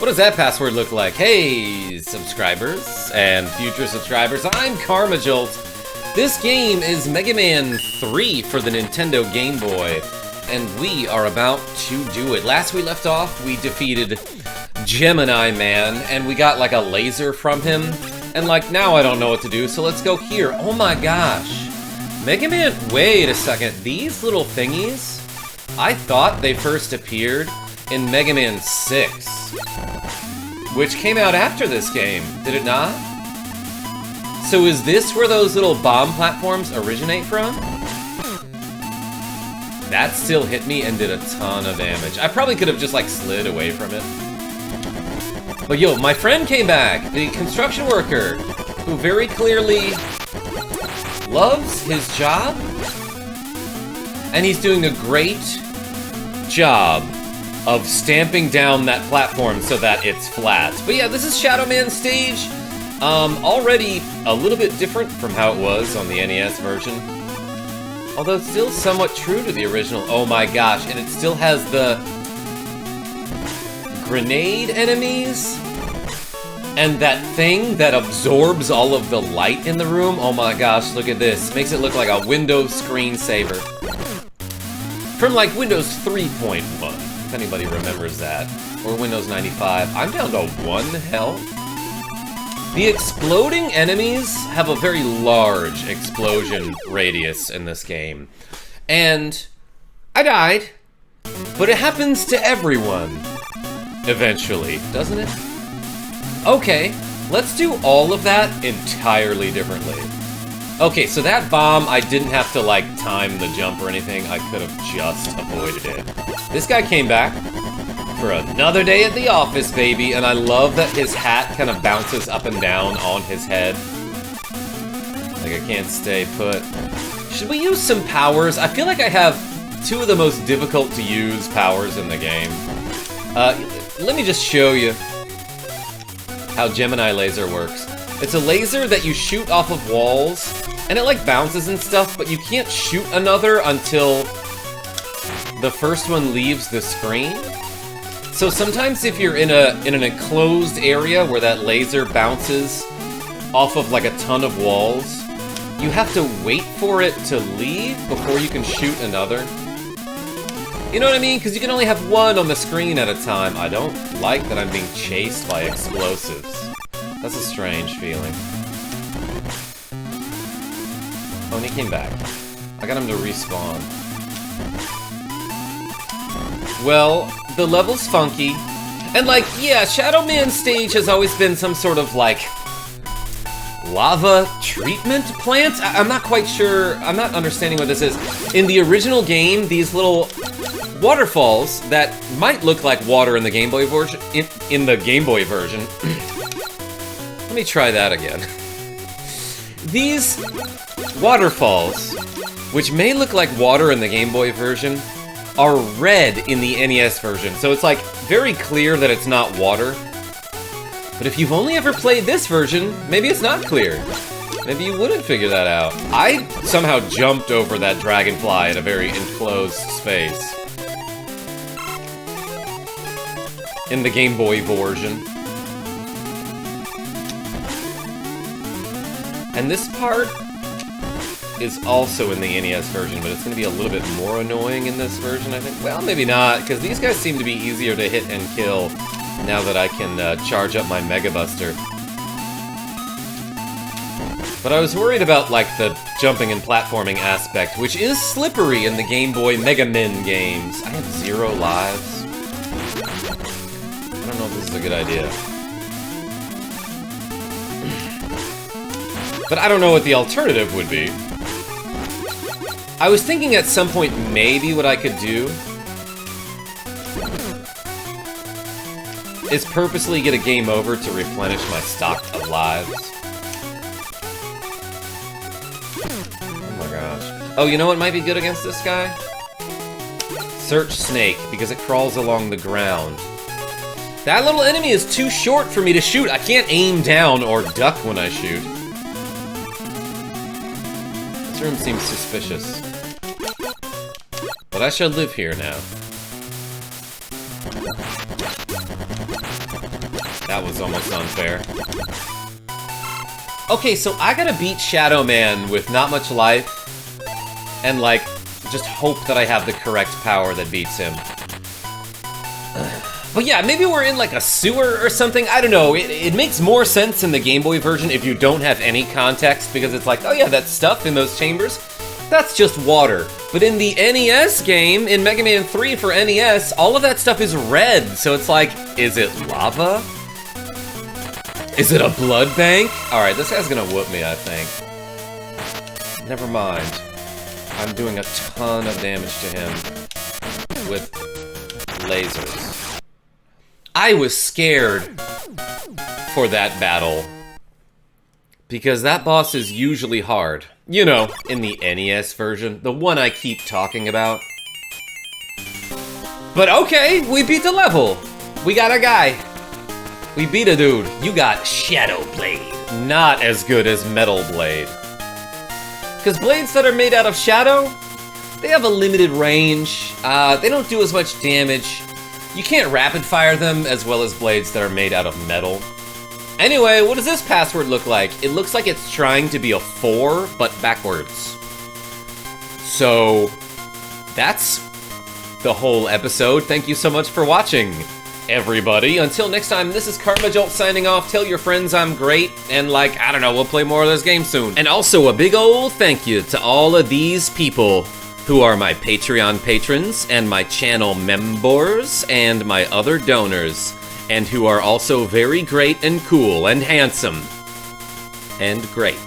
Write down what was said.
What does that password look like? Hey, subscribers and future subscribers, I'm Karmajolt. This game is Mega Man 3 for the Nintendo Game Boy, and we are about to do it. Last we left off, we defeated Gemini Man, and we got like a laser from him, and like now I don't know what to do, so let's go here. Oh my gosh. Mega Man, wait a second, these little thingies, I thought they first appeared in Mega Man 6, which came out after this game, did it not? So is this where those little bomb platforms originate from? That still hit me and did a ton of damage. I probably could have just like slid away from it. But yo, my friend came back, the construction worker, who very clearly loves his job, and he's doing a great job of stamping down that platform so that it's flat. But yeah, this is Shadow Man stage. Already a little bit different from how it was on the NES version. Although still somewhat true to the original. Oh my gosh, and it still has the grenade enemies and that thing that absorbs all of the light in the room. Oh my gosh, look at this. Makes it look like a Windows screensaver. From like Windows 3.1. If anybody remembers that, or Windows 95. I'm down to 1 health. The exploding enemies have a very large explosion radius in this game. And I died, but it happens to everyone eventually, doesn't it? Okay, let's do all of that entirely differently. Okay, so that bomb, I didn't have to, like, time the jump or anything. I could have just avoided it. This guy came back for another day at the office, baby, and I love that his hat kind of bounces up and down on his head. Like, I can't stay put. Should we use some powers? I feel like I have two of the most difficult to use powers in the game. Let me just show you how Gemini Laser works. It's a laser that you shoot off of walls, and it like bounces and stuff, but you can't shoot another until the first one leaves the screen. So sometimes if you're in an enclosed area where that laser bounces off of like a ton of walls, you have to wait for it to leave before you can shoot another. You know what I mean? Because you can only have one on the screen at a time. I don't like that I'm being chased by explosives. That's a strange feeling. Oh, and he came back. I got him to respawn. Well, the level's funky. And like, yeah, Shadow Man stage has always been some sort of like lava treatment plant? I'm not quite sure. I'm not understanding what this is. In the original game, these little waterfalls that might look like water in the Game Boy version, in the Game Boy version. Let me try that again. These waterfalls, which may look like water in the Game Boy version, are red in the NES version. So it's like very clear that it's not water. But if you've only ever played this version, maybe it's not clear. Maybe you wouldn't figure that out. I somehow jumped over that dragonfly in a very enclosed space. In the Game Boy version. And this part is also in the NES version, but it's going to be a little bit more annoying in this version, I think. Well, maybe not, because these guys seem to be easier to hit and kill now that I can charge up my Mega Buster. But I was worried about, like, the jumping and platforming aspect, which is slippery in the Game Boy Mega Man games. I have 0 lives. I don't know if this is a good idea. But I don't know what the alternative would be. I was thinking at some point maybe what I could do is purposely get a game over to replenish my stock of lives. Oh my gosh. Oh, you know what might be good against this guy? Search Snake, because it crawls along the ground. That little enemy is too short for me to shoot. I can't aim down or duck when I shoot. This room seems suspicious. But I shall live here now. That was almost unfair. Okay, so I gotta beat Shadow Man with not much life, and, like, just hope that I have the correct power that beats him. But yeah, maybe we're in, like, a sewer or something. I don't know. It makes more sense in the Game Boy version if you don't have any context, because it's like, oh yeah, that stuff in those chambers, that's just water. But in the NES game, in Mega Man 3 for NES, all of that stuff is red, so it's like, is it lava? Is it a blood bank? Alright, this guy's gonna whoop me, I think. Never mind. I'm doing a ton of damage to him with lasers. I was scared for that battle, because that boss is usually hard. You know, in the NES version, the one I keep talking about. But okay, we beat the level. We got a guy. We beat a dude. You got Shadow Blade. Not as good as Metal Blade. Because blades that are made out of shadow, they have a limited range. They don't do as much damage. You can't rapid fire them as well as blades that are made out of metal. Anyway, what does this password look like? It looks like it's trying to be a 4, but backwards. So, that's the whole episode. Thank you so much for watching, everybody. Until next time, this is Karma Jolt signing off. Tell your friends I'm great, and like, I don't know, we'll play more of this game soon. And also a big old thank you to all of these people who are my Patreon patrons, and my channel members, and my other donors, and who are also very great and cool and handsome and great.